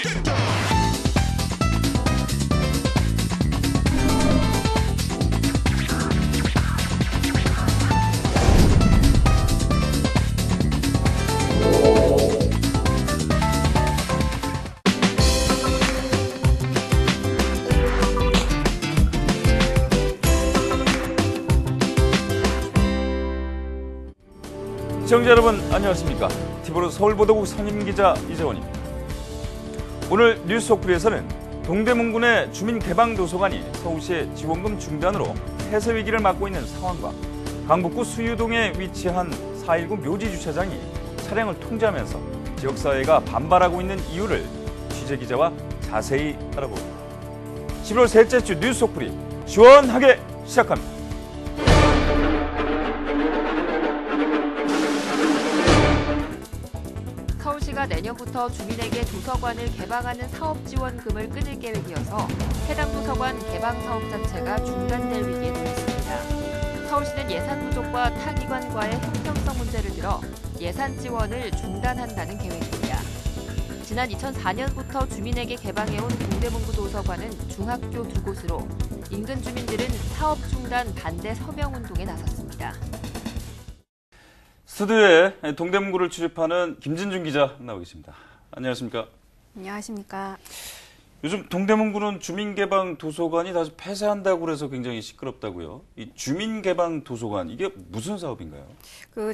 시청자 여러분 안녕하십니까? 티브로 서울보도국 선임기자 이재원입니다. 오늘 뉴스 속풀이에서는 동대문군의 주민개방도서관이 서울시의 지원금 중단으로 폐쇄 위기를 맞고 있는 상황과 강북구 수유동에 위치한 4.19 묘지주차장이 차량을 통제하면서 지역사회가 반발하고 있는 이유를 취재기자와 자세히 알아봅니다. 11월 셋째 주 뉴스 속풀이 시원하게 시작합니다. 서울시가 내년부터 주민에게 도서관을 개방하는 사업 지원금을 끊을 계획이어서 해당 도서관 개방 사업 자체가 중단될 위기에 놓였습니다. 서울시는 예산 부족과 타기관과의 형평성 문제를 들어 예산 지원을 중단한다는 계획입니다. 지난 2004년부터 주민에게 개방해온 동대문구 도서관은 중학교 2곳으로 인근 주민들은 사업 중단 반대 서명운동에 나섰습니다. 스튜디오에 동대문구를 출입하는 김진중 기자 나오고 계십니다. 안녕하십니까? 안녕하십니까? 요즘 동대문구는 주민개방 도서관이 다시 폐쇄한다고 그래서 굉장히 시끄럽다고요. 이 주민개방 도서관 이게 무슨 사업인가요?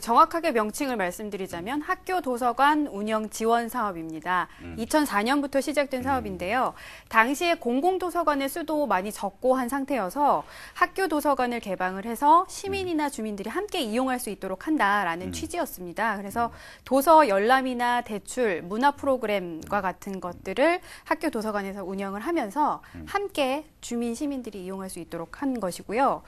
정확하게 명칭을 말씀드리자면 학교 도서관 운영 지원 사업입니다. 2004년부터 시작된 사업인데요. 당시에 공공도서관의 수도 많이 적고 한 상태여서 학교 도서관을 개방을 해서 시민이나 주민들이 함께 이용할 수 있도록 한다라는 취지였습니다. 그래서 도서 열람이나 대출, 문화 프로그램과 같은 것들을 학교 도서관에서 운영을 하면서 함께 주민, 시민들이 이용할 수 있도록 한 것이고요.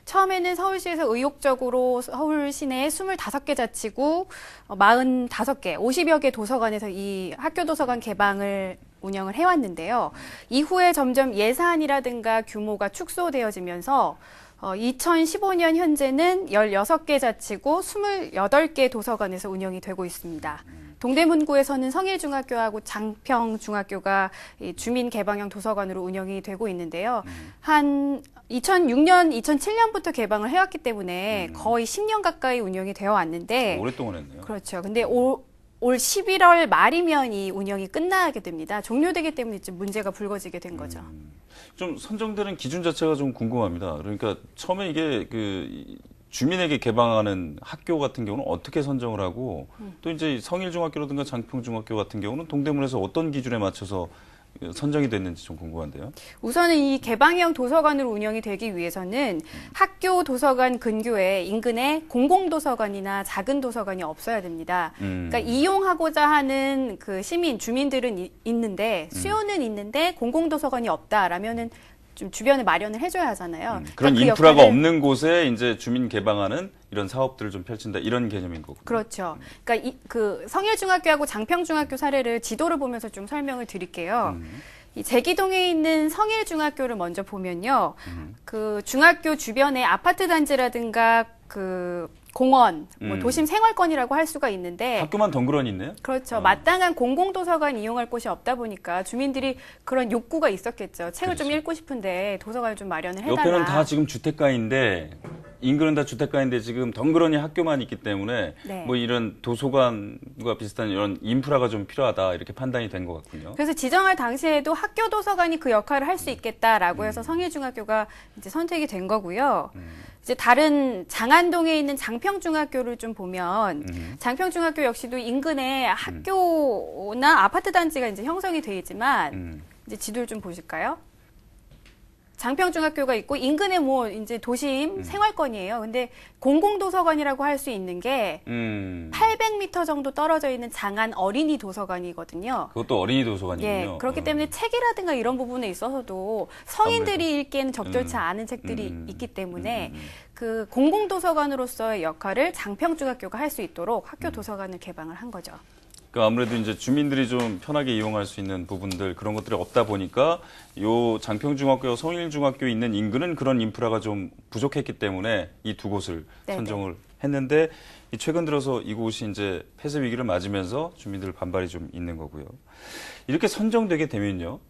처음에는 서울시에서 의욕적으로 서울 시내 25개 자치구 45개, 50여 개 도서관에서 이 학교 도서관 개방을 운영을 해왔는데요. 이후에 점점 예산이라든가 규모가 축소되어지면서 2015년 현재는 16개 자치구 28개 도서관에서 운영이 되고 있습니다. 동대문구에서는 성일중학교하고 장평중학교가 주민 개방형 도서관으로 운영이 되고 있는데요. 한 2006년, 2007년부터 개방을 해왔기 때문에 거의 10년 가까이 운영이 되어 왔는데 오랫동안 했네요. 그렇죠. 근데 올 11월 말이면 이 운영이 끝나게 됩니다. 종료되기 때문에 좀 문제가 불거지게 된 거죠. 좀 선정되는 기준 자체가 좀 궁금합니다. 그러니까 처음에 이게 주민에게 개방하는 학교 같은 경우는 어떻게 선정을 하고 또 이제 성일중학교라든가 장평중학교 같은 경우는 동대문에서 어떤 기준에 맞춰서 선정이 됐는지 좀 궁금한데요. 우선은 이 개방형 도서관으로 운영이 되기 위해서는 학교 도서관 근교에 인근에 공공도서관이나 작은 도서관이 없어야 됩니다. 그러니까 이용하고자 하는 그 시민, 주민들은 있는데 수요는 있는데 공공도서관이 없다라면은 좀 주변에 마련을 해줘야 하잖아요. 그런 그러니까 인프라가 역할을, 없는 곳에 이제 주민 개방하는 이런 사업들을 좀 펼친다 이런 개념인 거군요. 그렇죠. 그러니까 그 성일중학교하고 장평중학교 사례를 지도를 보면서 좀 설명을 드릴게요. 이 제기동에 있는 성일중학교를 먼저 보면요. 그 중학교 주변에 아파트 단지라든가 그 공원, 뭐 도심 생활권이라고 할 수가 있는데 학교만 덩그러니 있네요? 그렇죠. 마땅한 공공도서관 이용할 곳이 없다 보니까 주민들이 그런 욕구가 있었겠죠. 책을 좀 읽고 싶은데 도서관을 좀 마련을 해달라. 옆에는 다 지금 주택가인데 인근은 다 주택가인데 지금 덩그러니 학교만 있기 때문에 네. 뭐 이런 도서관과 비슷한 이런 인프라가 좀 필요하다 이렇게 판단이 된 것 같군요. 그래서 지정할 당시에도 학교 도서관이 그 역할을 할 수 있겠다라고 해서 성일중학교가 이제 선택이 된 거고요. 이제 다른 장안동에 있는 장평중학교를 좀 보면 장평중학교 역시도 인근에 학교나 아파트 단지가 이제 형성이 되어 있지만 이제 지도를 좀 보실까요? 장평중학교가 있고 인근에 뭐 이제 도심 생활권이에요. 근데 공공도서관이라고 할 수 있는 게 800m 정도 떨어져 있는 장안 어린이 도서관이거든요. 그것도 어린이 도서관이군요. 예, 그렇기 때문에 책이라든가 이런 부분에 있어서도 성인들이 아무래도. 읽기에는 적절치 않은 책들이 있기 때문에 그 공공도서관으로서의 역할을 장평중학교가 할 수 있도록 학교 도서관을 개방을 한 거죠. 그러니까 아무래도 이제 주민들이 좀 편하게 이용할 수 있는 부분들 그런 것들이 없다 보니까 요 장평중학교, 성일중학교 있는 인근은 그런 인프라가 좀 부족했기 때문에 이 두 곳을 네네. 선정을 했는데 최근 들어서 이곳이 이제 폐쇄 위기를 맞으면서 주민들 반발이 좀 있는 거고요. 이렇게 선정되게 되면요.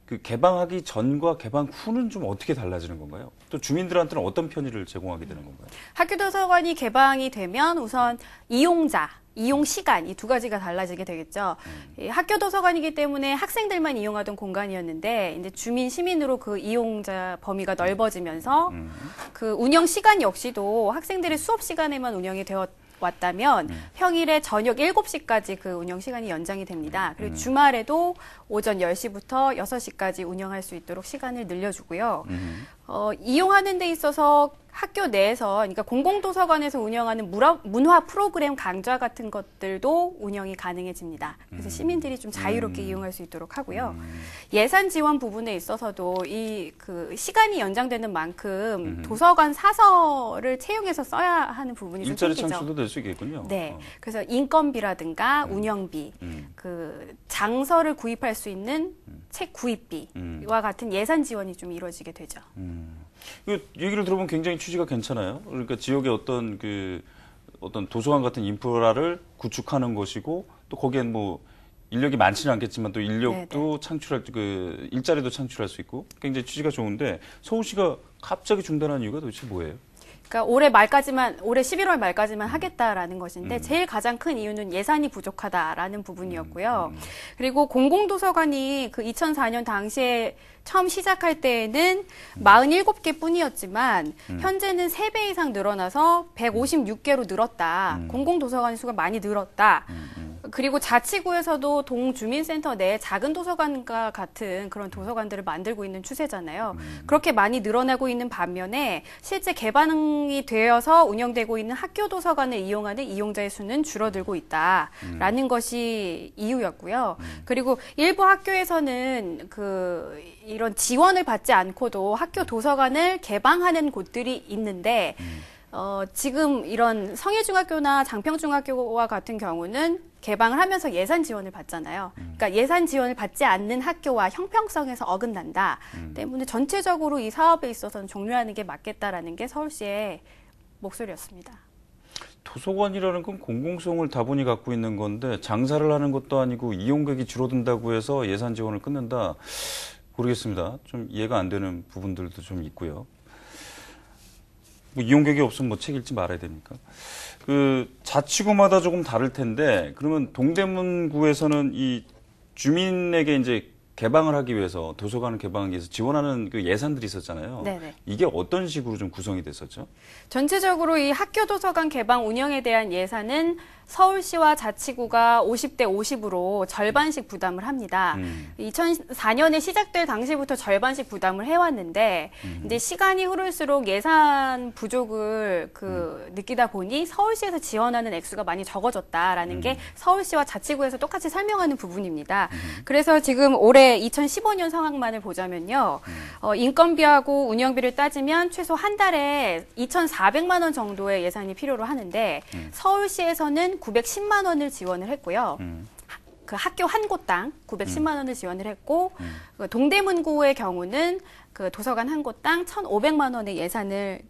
그 개방하기 전과 개방 후는 좀 어떻게 달라지는 건가요? 또 주민들한테는 어떤 편의를 제공하게 되는 건가요? 학교 도서관이 개방이 되면 우선 이용자, 이용 시간 이 두 가지가 달라지게 되겠죠. 이 학교 도서관이기 때문에 학생들만 이용하던 공간이었는데 이제 주민 시민으로 그 이용자 범위가 넓어지면서 그 운영 시간 역시도 학생들의 수업 시간에만 운영이 되어 왔다면 평일에 저녁 7시까지 그 운영 시간이 연장이 됩니다. 그리고 주말에도 오전 10시부터 6시까지 운영할 수 있도록 시간을 늘려주고요. 이용하는 데 있어서 학교 내에서, 그러니까 공공도서관에서 운영하는 문화 프로그램 강좌 같은 것들도 운영이 가능해집니다. 그래서 시민들이 좀 자유롭게 이용할 수 있도록 하고요. 예산 지원 부분에 있어서도 그 시간이 연장되는 만큼 도서관 사서를 채용해서 써야 하는 부분이 좀 일자리 생기죠. 창출도 될 수 있겠군요. 네. 그래서 인건비라든가 운영비, 그 장서를 구입할 수 있는 책 구입비와 같은 예산 지원이 좀 이루어지게 되죠. 이 얘기를 들어보면 굉장히 취지가 괜찮아요. 그러니까 지역의 어떤 도서관 같은 인프라를 구축하는 것이고 또 거기엔 뭐 인력이 많지는 않겠지만 또 인력도 창출할 일자리도 창출할 수 있고 굉장히 취지가 좋은데 서울시가 갑자기 중단한 이유가 도대체 뭐예요? 그러니까 올해 11월 말까지만 하겠다라는 것인데 제일 가장 큰 이유는 예산이 부족하다라는 부분이었고요. 그리고 공공도서관이 그 2004년 당시에 처음 시작할 때에는 47개 뿐이었지만 현재는 3배 이상 늘어나서 156개로 늘었다. 공공도서관 수가 많이 늘었다. 그리고 자치구에서도 동주민센터 내 작은 도서관과 같은 그런 도서관들을 만들고 있는 추세잖아요. 그렇게 많이 늘어나고 있는 반면에 실제 개방이 되어서 운영되고 있는 학교 도서관을 이용하는 이용자의 수는 줄어들고 있다라는 것이 이유였고요. 그리고 일부 학교에서는 이런 지원을 받지 않고도 학교 도서관을 개방하는 곳들이 있는데 지금 이런 성일중학교나 장평중학교와 같은 경우는 개방을 하면서 예산 지원을 받잖아요. 그러니까 예산 지원을 받지 않는 학교와 형평성에서 어긋난다. 때문에 전체적으로 이 사업에 있어서는 종료하는 게 맞겠다라는 게 서울시의 목소리였습니다. 도서관이라는 건 공공성을 다분히 갖고 있는 건데 장사를 하는 것도 아니고 이용객이 줄어든다고 해서 예산 지원을 끊는다. 모르겠습니다. 좀 이해가 안 되는 부분들도 좀 있고요. 뭐 이용객이 없으면 뭐 책 읽지 말아야 됩니까? 자치구마다 조금 다를 텐데 그러면 동대문구에서는 이 주민에게 이제 개방을 하기 위해서 도서관을 개방하기 위해서 지원하는 그 예산들이 있었잖아요. 네네. 이게 어떤 식으로 좀 구성이 됐었죠? 전체적으로 이 학교 도서관 개방 운영에 대한 예산은 서울시와 자치구가 50대 50으로 절반씩 부담을 합니다. 2004년에 시작될 당시부터 절반씩 부담을 해왔는데 이제 시간이 흐를수록 예산 부족을 느끼다 보니 서울시에서 지원하는 액수가 많이 적어졌다라는 게 서울시와 자치구에서 똑같이 설명하는 부분입니다. 그래서 지금 올해 2015년 상황만을 보자면요. 인건비하고 운영비를 따지면 최소 한 달에 2,400만 원 정도의 예산이 필요로 하는데 서울시에서는 910만 원을 지원을 했고요. 그 학교 한 곳당 910만 원을 지원을 했고 동대문구의 경우는 그 도서관 한 곳당 1,500만 원의 예산을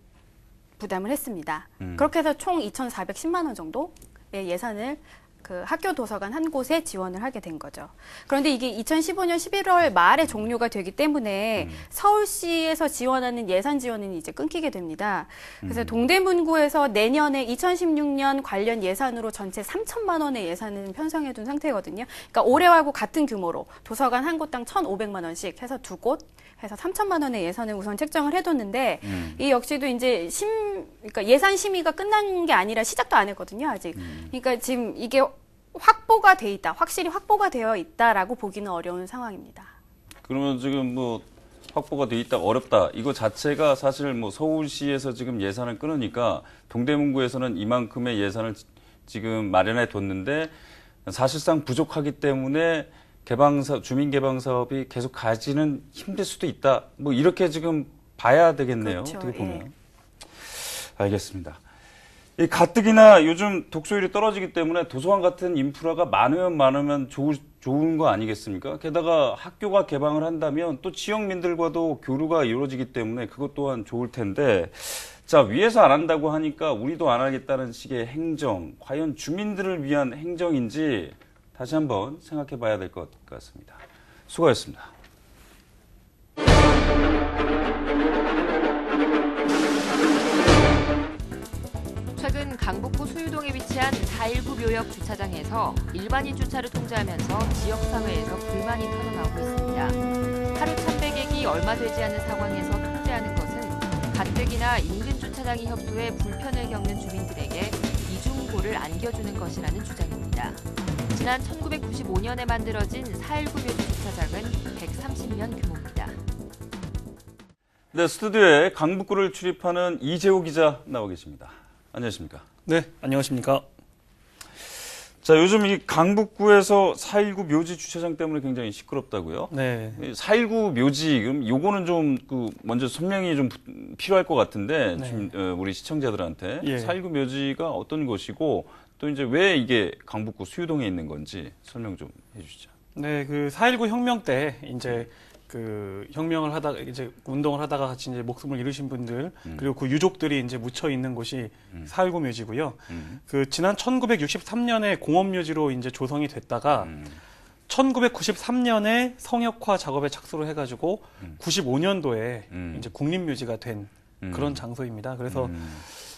부담을 했습니다. 그렇게 해서 총 2,410만 원 정도의 예산을 그 학교 도서관 한 곳에 지원을 하게 된 거죠. 그런데 이게 2015년 11월 말에 종료가 되기 때문에 서울시에서 지원하는 예산 지원은 이제 끊기게 됩니다. 그래서 동대문구에서 내년에 2016년 관련 예산으로 전체 3천만 원의 예산을 편성해 둔 상태거든요. 그러니까 올해하고 같은 규모로 도서관 한 곳당 1,500만 원씩 해서 2곳 해서 3천만 원의 예산을 우선 책정을 해뒀는데 이 역시도 이제 그러니까 예산 심의가 끝난 게 아니라 시작도 안 했거든요, 아직. 그러니까 지금 이게 확보가 돼 있다, 확실히 확보가 되어 있다라고 보기는 어려운 상황입니다. 그러면 지금 뭐 확보가 돼 있다, 어렵다 이거 자체가 사실 뭐 서울시에서 지금 예산을 끊으니까 동대문구에서는 이만큼의 예산을 지금 마련해 뒀는데 사실상 부족하기 때문에 주민 개방 사업이 계속 가지는 힘들 수도 있다. 뭐 이렇게 지금 봐야 되겠네요. 그렇죠. 어떻게 보면. 예. 알겠습니다. 이 가뜩이나 요즘 독서율이 떨어지기 때문에 도서관 같은 인프라가 많으면 좋은 거 아니겠습니까? 게다가 학교가 개방을 한다면 또 지역민들과도 교류가 이루어지기 때문에 그것 또한 좋을 텐데, 자, 위에서 안 한다고 하니까 우리도 안 하겠다는 식의 행정, 과연 주민들을 위한 행정인지 다시 한번 생각해 봐야 될 것 같습니다. 수고하셨습니다. 최근 강북구 수유동에 위치한 419 묘역 주차장에서 일반인 주차를 통제하면서 지역사회에서 불만이 터져나오고 있습니다. 하루 300액이 얼마 되지 않는 상황에서 통제하는 것은 가뜩이나 인근 주차장이 협소해 불편을 겪는 주민들에게 이중고를 안겨주는 것이라는 주장입니다. 지난 1995년에 만들어진 419 묘지 주차장은 130년 규모입니다. 네, 스튜디오에 강북구를 출입하는 이재호 기자 나와 계십니다. 안녕하십니까? 네, 안녕하십니까? 자, 요즘 이 강북구에서 4.19 묘지 주차장 때문에 굉장히 시끄럽다고요? 네. 4.19 묘지, 그럼 요거는 좀, 먼저 설명이 좀 필요할 것 같은데, 네. 좀, 우리 시청자들한테. 예. 4.19 묘지가 어떤 것이고, 또 이제 왜 이게 강북구 수유동에 있는 건지 설명 좀 해주시죠. 네, 그 4.19 혁명 때 이제 그 혁명을 하다가 이제 운동을 하다가 같이 이제 목숨을 잃으신 분들 그리고 그 유족들이 이제 묻혀 있는 곳이 4.19 묘지고요. 그 지난 1963년에 공업묘지로 이제 조성이 됐다가 1993년에 성역화 작업에 착수를 해가지고 95년도에 이제 국립묘지가 된 그런 장소입니다. 그래서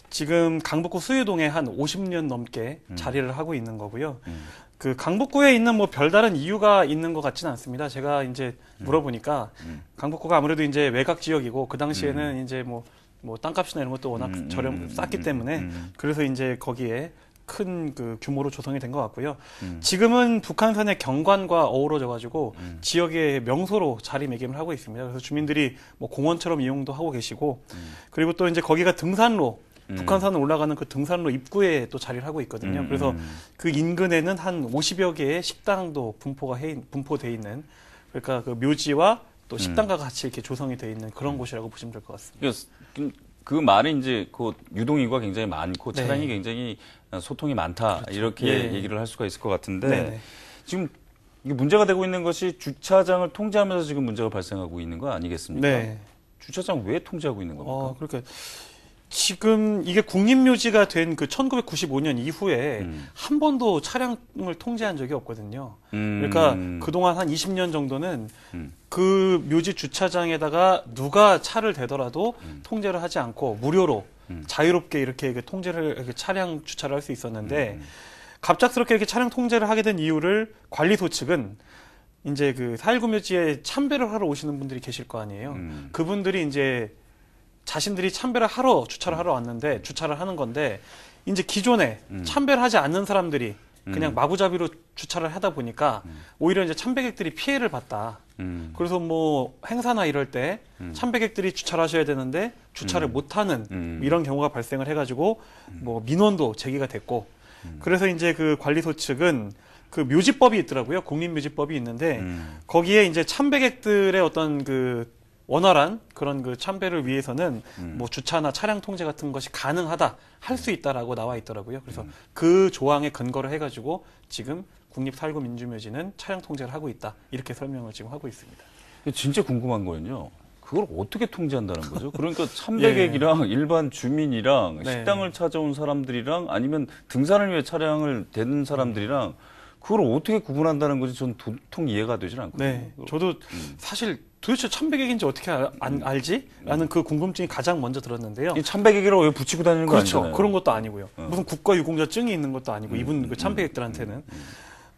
지금 강북구 수유동에 한 50년 넘게 자리를 하고 있는 거고요. 그 강북구에 있는 뭐 별다른 이유가 있는 것 같지는 않습니다. 제가 이제 물어보니까 강북구가 아무래도 이제 외곽 지역이고 그 당시에는 이제 뭐 땅값이나 이런 것도 워낙 쌌기 때문에 그래서 이제 거기에 큰 그 규모로 조성이 된 것 같고요. 지금은 북한산의 경관과 어우러져 가지고 지역의 명소로 자리매김을 하고 있습니다. 그래서 주민들이 뭐 공원처럼 이용도 하고 계시고 그리고 또 이제 거기가 등산로 북한산을 올라가는 그 등산로 입구에 또 자리를 하고 있거든요. 그래서 그 인근에는 한 50여 개의 식당도 분포돼 있는 그러니까 그 묘지와 또 식당과 같이 이렇게 조성이 돼 있는 그런 곳이라고 보시면 될 것 같습니다. 그 말이 이제 그 유동인구가 굉장히 많고 네. 차량이 굉장히 소통이 많다. 그렇죠. 이렇게 예. 얘기를 할 수가 있을 것 같은데 네네. 지금 이게 문제가 되고 있는 것이 주차장을 통제하면서 지금 문제가 발생하고 있는 거 아니겠습니까? 네. 주차장 왜 통제하고 있는 겁니까? 그러니까 지금 이게 국립묘지가 된 그 1995년 이후에 한 번도 차량을 통제한 적이 없거든요. 그러니까 그동안 한 20년 정도는 그 묘지 주차장에다가 누가 차를 대더라도 통제를 하지 않고 무료로 자유롭게 이렇게 통제를 차량 주차를 할 수 있었는데 갑작스럽게 이렇게 차량 통제를 하게 된 이유를 관리소 측은 이제 그 4.19 묘지에 참배를 하러 오시는 분들이 계실 거 아니에요. 그분들이 이제 자신들이 참배를 하러 주차를 하러 왔는데 주차를 하는 건데 이제 기존에 참배를 하지 않는 사람들이 그냥 마구잡이로 주차를 하다 보니까 오히려 이제 참배객들이 피해를 봤다. 그래서 뭐 행사나 이럴 때 참배객들이 주차를 하셔야 되는데 주차를 못하는 이런 경우가 발생을 해가지고 뭐 민원도 제기가 됐고 그래서 이제 그 관리소 측은 그 묘지법이 있더라고요. 국립묘지법이 있는데 거기에 이제 참배객들의 어떤 그 원활한 그런 그 참배를 위해서는 뭐 주차나 차량 통제 같은 것이 가능하다, 할 수 있다라고 나와 있더라고요. 그래서 그 조항에 근거를 해가지고 지금 국립 4.19 민주묘지는 차량 통제를 하고 있다. 이렇게 설명을 지금 하고 있습니다. 진짜 궁금한 거는요. 그걸 어떻게 통제한다는 거죠? 그러니까 참배객이랑 일반 주민이랑 네. 식당을 찾아온 사람들이랑 아니면 등산을 위해 차량을 대는 사람들이랑 그걸 어떻게 구분한다는 것이 전 도통 이해가 되질 않거든요. 네, 저도 사실 도대체 참배객인지 어떻게 알지? 라는 그 궁금증이 가장 먼저 들었는데요. 이 참배객이라고 왜 붙이고 다니는 거 그렇죠. 아니잖아요. 그런 것도 아니고요. 무슨 국가유공자증이 있는 것도 아니고 이분 그 참배객들한테는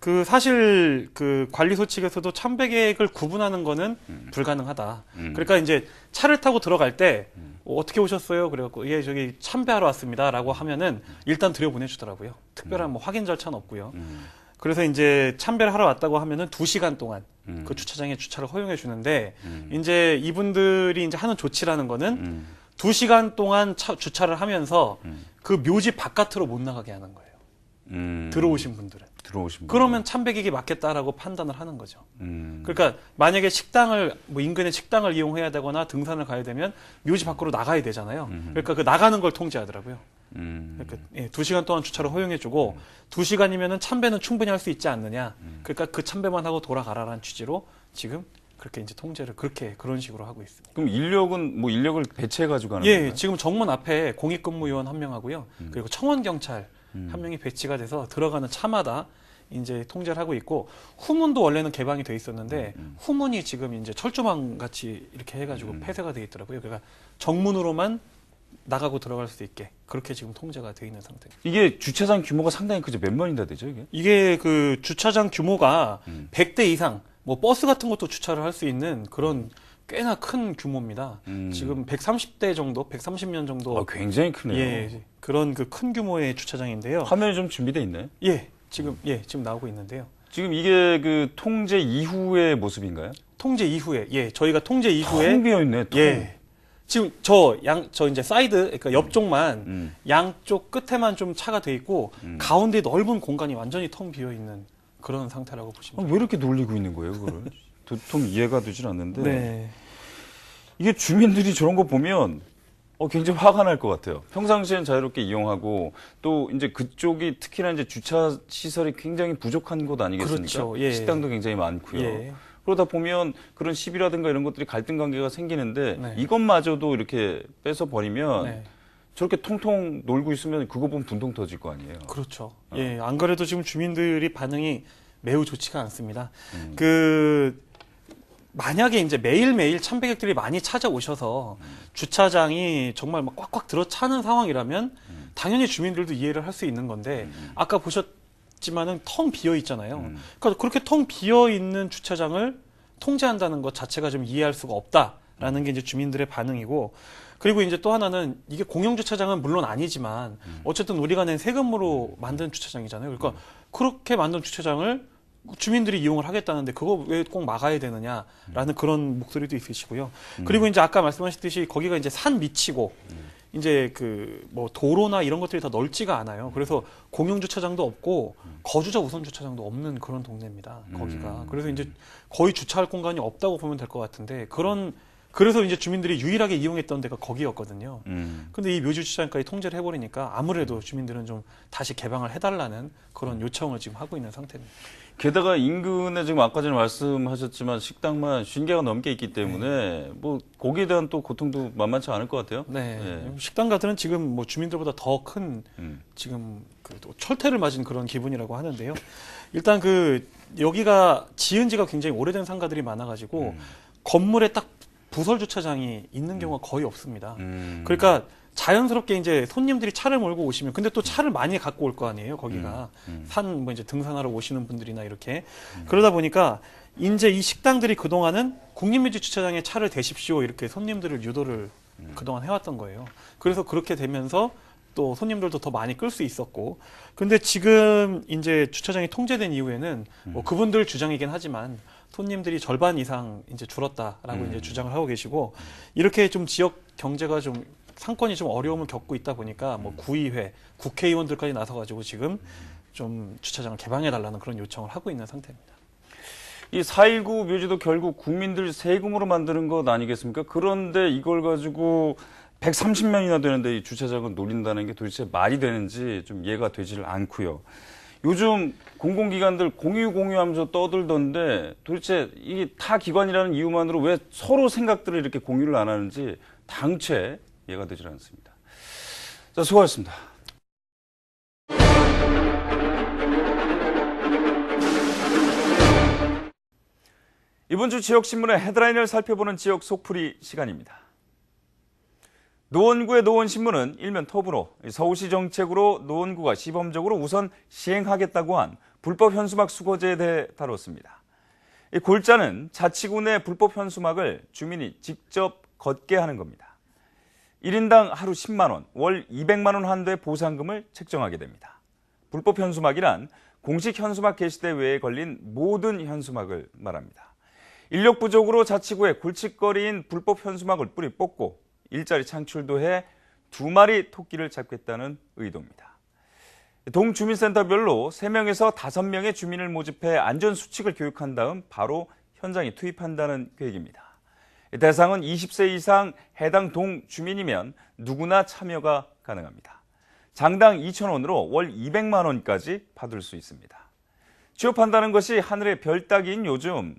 그 사실 그 관리소 측에서도 참배객을 구분하는 거는 불가능하다. 그러니까 이제 차를 타고 들어갈 때 어떻게 오셨어요? 그래갖고 예 저기 참배하러 왔습니다라고 하면은 일단 들여보내주더라고요. 특별한 뭐 확인 절차는 없고요. 그래서 이제 참배를 하러 왔다고 하면은 2시간 동안 그 주차장에 주차를 허용해 주는데 이제 이분들이 이제 하는 조치라는 거는 2시간 동안 주차를 하면서 그 묘지 바깥으로 못 나가게 하는 거예요. 들어오신 분들은. 그러면 참배객이 맞겠다라고 판단을 하는 거죠. 그러니까 만약에 식당을 뭐 인근의 식당을 이용해야 되거나 등산을 가야 되면 묘지 밖으로 나가야 되잖아요. 그러니까 그 나가는 걸 통제하더라고요. 그러니까 2시간 동안 주차를 허용해주고 2시간이면은 참배는 충분히 할 수 있지 않느냐. 그러니까 그 참배만 하고 돌아가라라는 취지로 지금 그렇게 이제 통제를 그런 식으로 하고 있습니다. 그럼 인력을 배치해 가지고 하는 건가요? 지금 정문 앞에 공익근무요원 1명하고요. 그리고 청원경찰 1명이 배치가 돼서 들어가는 차마다 이제 통제를 하고 있고, 후문도 원래는 개방이 돼 있었는데 후문이 지금 이제 철조망 같이 이렇게 해가지고 폐쇄가 돼 있더라고요. 그러니까 정문으로만 나가고 들어갈 수 있게 그렇게 지금 통제가 돼 있는 상태입니다. 이게 주차장 규모가 상당히 크죠. 몇 면이나 되죠, 이게? 이게 그 주차장 규모가 100대 이상, 뭐 버스 같은 것도 주차를 할 수 있는 그런 꽤나 큰 규모입니다. 지금 130대 정도, 130면 정도. 굉장히 크네요. 그런 그 큰 규모의 주차장인데요. 화면이 좀 준비돼 있나요? 지금 나오고 있는데요. 지금 이게 그 통제 이후의 모습인가요? 통제 이후에, 저희가 통제 이후에. 텅 비어 있네, 텅. 지금 저 이제 사이드, 그러니까 옆쪽만, 양쪽 끝에만 좀 차가 돼 있고, 가운데 넓은 공간이 완전히 텅 비어 있는 그런 상태라고 보시면 됩니다. 왜 이렇게 놀리고 있는 거예요, 그거를? 도통 이해가 되질 않는데. 네. 이게 주민들이 저런 거 보면 굉장히 화가 날 것 같아요. 평상시엔 자유롭게 이용하고 또 이제 그쪽이 특히나 이제 주차 시설이 굉장히 부족한 곳 아니겠습니까? 그렇죠. 식당도 굉장히 많고요. 그러다 보면 그런 시비라든가 이런 것들이 갈등 관계가 생기는데 이것마저도 이렇게 뺏어 버리면 저렇게 통통 놀고 있으면 그거 보면 분통 터질 거 아니에요. 그렇죠. 안 그래도 지금 주민들이 반응이 매우 좋지가 않습니다. 만약에 이제 매일매일 참배객들이 많이 찾아오셔서 주차장이 정말 막 꽉꽉 들어차는 상황이라면 당연히 주민들도 이해를 할 수 있는 건데, 아까 보셨지만은 텅 비어 있잖아요. 그러니까 그렇게 텅 비어 있는 주차장을 통제한다는 것 자체가 좀 이해할 수가 없다라는 게 이제 주민들의 반응이고, 그리고 이제 또 하나는 이게 공영 주차장은 물론 아니지만 어쨌든 우리가 낸 세금으로 만든 주차장이잖아요. 그러니까 그렇게 만든 주차장을 주민들이 이용을 하겠다는데 그거 왜 꼭 막아야 되느냐라는 그런 목소리도 있으시고요. 그리고 이제 아까 말씀하셨듯이 거기가 이제 산 밑이고 이제 그 뭐 도로나 이런 것들이 다 넓지가 않아요. 그래서 공용 주차장도 없고 거주자 우선 주차장도 없는 그런 동네입니다. 거기가. 그래서 이제 거의 주차할 공간이 없다고 보면 될 것 같은데, 그래서 이제 주민들이 유일하게 이용했던 데가 거기였거든요. 근데 이 묘지 주차장까지 통제를 해버리니까 아무래도 주민들은 좀 다시 개방을 해달라는 그런 요청을 지금 하고 있는 상태입니다. 게다가 인근에 지금 아까 전에 말씀하셨지만 식당만 50개가 넘게 있기 때문에 뭐 거기에 대한 또 고통도 만만치 않을 것 같아요. 식당가들은 지금 뭐 주민들보다 더 큰 지금 또 철퇴를 맞은 그런 기분이라고 하는데요. 일단 여기가 지은 지가 굉장히 오래된 상가들이 많아가지고 건물에 딱 부설 주차장이 있는 경우가 거의 없습니다. 그러니까 자연스럽게 이제 손님들이 차를 몰고 오시면, 근데 또 차를 많이 갖고 올 거 아니에요, 거기가. 뭐 이제 등산하러 오시는 분들이나 이렇게. 그러다 보니까 이제 이 식당들이 그동안은 국립묘지 주차장에 차를 대십시오, 이렇게 손님들을 유도를 그동안 해왔던 거예요. 그래서 그렇게 되면서 또 손님들도 더 많이 끌 수 있었고, 근데 지금 이제 주차장이 통제된 이후에는 뭐 그분들 주장이긴 하지만 손님들이 절반 이상 이제 줄었다라고 이제 주장을 하고 계시고, 이렇게 좀 지역 경제가 좀 상권이 좀 어려움을 겪고 있다 보니까 뭐 구의회, 국회의원들까지 나서가지고 지금 좀 주차장을 개방해달라는 그런 요청을 하고 있는 상태입니다. 이 4.19 묘지도 결국 국민들 세금으로 만드는 것 아니겠습니까? 그런데 이걸 가지고 130명이나 되는데 이 주차장을 노린다는 게 도대체 말이 되는지 좀 이해가 되질 않고요. 요즘 공공기관들 공유하면서 떠들던데 도대체 이게 타 기관이라는 이유만으로 왜 서로 생각들을 이렇게 공유를 안 하는지 당최 이해가 되질 않습니다. 자, 수고하셨습니다. 이번 주 지역신문의 헤드라인을 살펴보는 지역 속풀이 시간입니다. 노원구의 노원신문은 일면 톱으로 서울시 정책으로 노원구가 시범적으로 우선 시행하겠다고 한 불법 현수막 수거제에 대해 다뤘습니다. 이 골자는 자치구내 불법 현수막을 주민이 직접 걷게 하는 겁니다. 1인당 하루 10만 원, 월 200만 원 한도의 보상금을 책정하게 됩니다. 불법 현수막이란 공식 현수막 게시대 외에 걸린 모든 현수막을 말합니다. 인력 부족으로 자치구에 골칫거리인 불법 현수막을 뿌리 뽑고 일자리 창출도 해 2마리 토끼를 잡겠다는 의도입니다. 동주민센터별로 3명에서 5명의 주민을 모집해 안전수칙을 교육한 다음 바로 현장에 투입한다는 계획입니다. 대상은 20세 이상 해당 동 주민이면 누구나 참여가 가능합니다. 장당 2,000원으로 월 200만 원까지 받을 수 있습니다. 취업한다는 것이 하늘의 별 따기인 요즘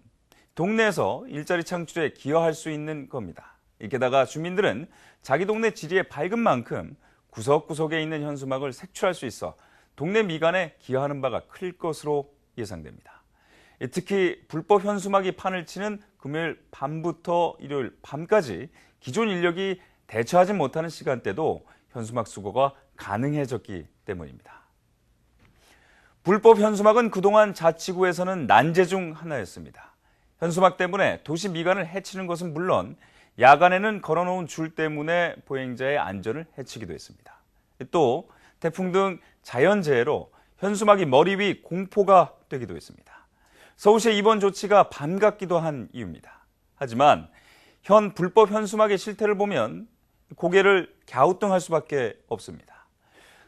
동네에서 일자리 창출에 기여할 수 있는 겁니다. 게다가 주민들은 자기 동네 지리에 밝은 만큼 구석구석에 있는 현수막을 색출할 수 있어 동네 미관에 기여하는 바가 클 것으로 예상됩니다. 특히 불법 현수막이 판을 치는 금요일 밤부터 일요일 밤까지 기존 인력이 대처하지 못하는 시간대도 현수막 수거가 가능해졌기 때문입니다. 불법 현수막은 그동안 자치구에서는 난제 중 하나였습니다. 현수막 때문에 도시 미관을 해치는 것은 물론 야간에는 걸어놓은 줄 때문에 보행자의 안전을 해치기도 했습니다. 또 태풍 등 자연재해로 현수막이 머리 위 공포가 되기도 했습니다. 서울시의 이번 조치가 반갑기도 한 이유입니다. 하지만 현 불법 현수막의 실태를 보면 고개를 갸우뚱할 수밖에 없습니다.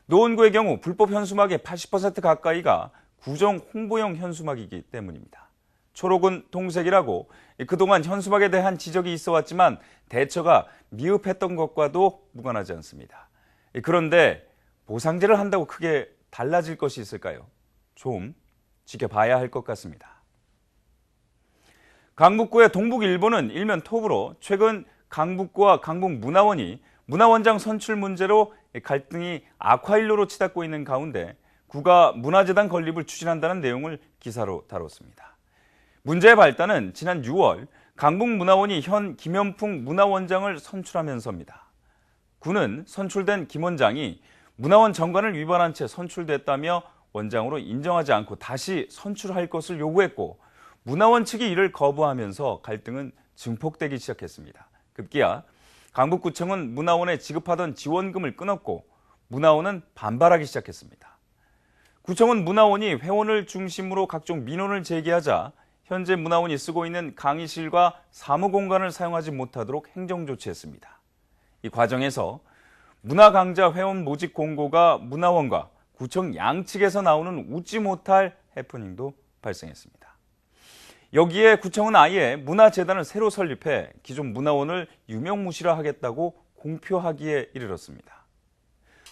노원구의 경우 불법 현수막의 80% 가까이가 구정 홍보용 현수막이기 때문입니다. 초록은 동색이라고 그동안 현수막에 대한 지적이 있어 왔지만 대처가 미흡했던 것과도 무관하지 않습니다. 그런데 보상제를 한다고 크게 달라질 것이 있을까요? 좀 지켜봐야 할 것 같습니다. 강북구의 동북일보는 일면 톱으로 최근 강북구와 강북문화원이 문화원장 선출 문제로 갈등이 악화일로로 치닫고 있는 가운데 구가 문화재단 건립을 추진한다는 내용을 기사로 다뤘습니다. 문제의 발단은 지난 6월 강북문화원이 현 김현풍 문화원장을 선출하면서입니다. 구는 선출된 김 원장이 문화원 정관을 위반한 채 선출됐다며 원장으로 인정하지 않고 다시 선출할 것을 요구했고 문화원 측이 이를 거부하면서 갈등은 증폭되기 시작했습니다. 급기야 강북구청은 문화원에 지급하던 지원금을 끊었고 문화원은 반발하기 시작했습니다. 구청은 문화원이 회원을 중심으로 각종 민원을 제기하자 현재 문화원이 쓰고 있는 강의실과 사무공간을 사용하지 못하도록 행정조치했습니다. 이 과정에서 문화강좌 회원 모집 공고가 문화원과 구청 양측에서 나오는 웃지 못할 해프닝도 발생했습니다. 여기에 구청은 아예 문화재단을 새로 설립해 기존 문화원을 유명무실화 하겠다고 공표하기에 이르렀습니다.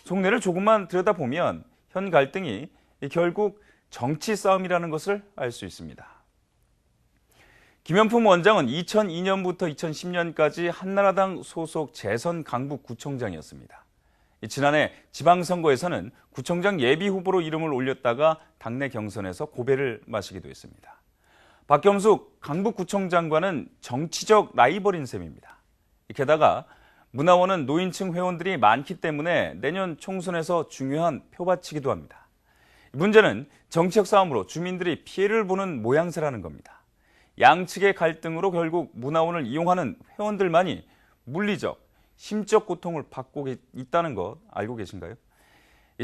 속내를 조금만 들여다보면 현 갈등이 결국 정치 싸움이라는 것을 알 수 있습니다. 김현풍 원장은 2002년부터 2010년까지 한나라당 소속 재선 강북구청장이었습니다. 지난해 지방선거에서는 구청장 예비후보로 이름을 올렸다가 당내 경선에서 고배를 마시기도 했습니다. 박겸숙 강북구청장과는 정치적 라이벌인 셈입니다. 게다가 문화원은 노인층 회원들이 많기 때문에 내년 총선에서 중요한 표받치기도 합니다. 문제는 정치적 싸움으로 주민들이 피해를 보는 모양새라는 겁니다. 양측의 갈등으로 결국 문화원을 이용하는 회원들만이 물리적, 심적 고통을 받고 있다는 것 알고 계신가요?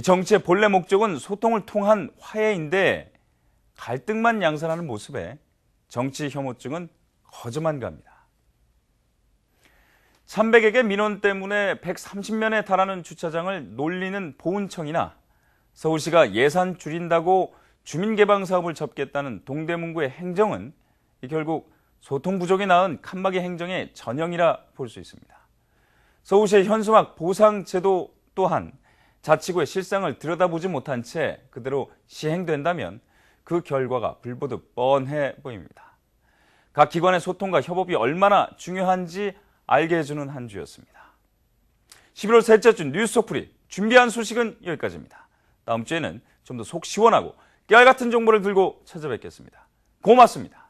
정치의 본래 목적은 소통을 통한 화해인데 갈등만 양산하는 모습에 정치 혐오증은 거저만 갑니다. 300여 개 민원 때문에 130면에 달하는 주차장을 놀리는 보훈청이나 서울시가 예산 줄인다고 주민개방 사업을 접겠다는 동대문구의 행정은 결국 소통 부족이 낳은 칸막이 행정의 전형이라 볼 수 있습니다. 서울시의 현수막 보상제도 또한 자치구의 실상을 들여다보지 못한 채 그대로 시행된다면 그 결과가 불보듯 뻔해 보입니다. 각 기관의 소통과 협업이 얼마나 중요한지 알게 해주는 한 주였습니다. 11월 셋째 주 뉴스 속풀이 준비한 소식은 여기까지입니다. 다음 주에는 좀 더 속 시원하고 깨알 같은 정보를 들고 찾아뵙겠습니다. 고맙습니다.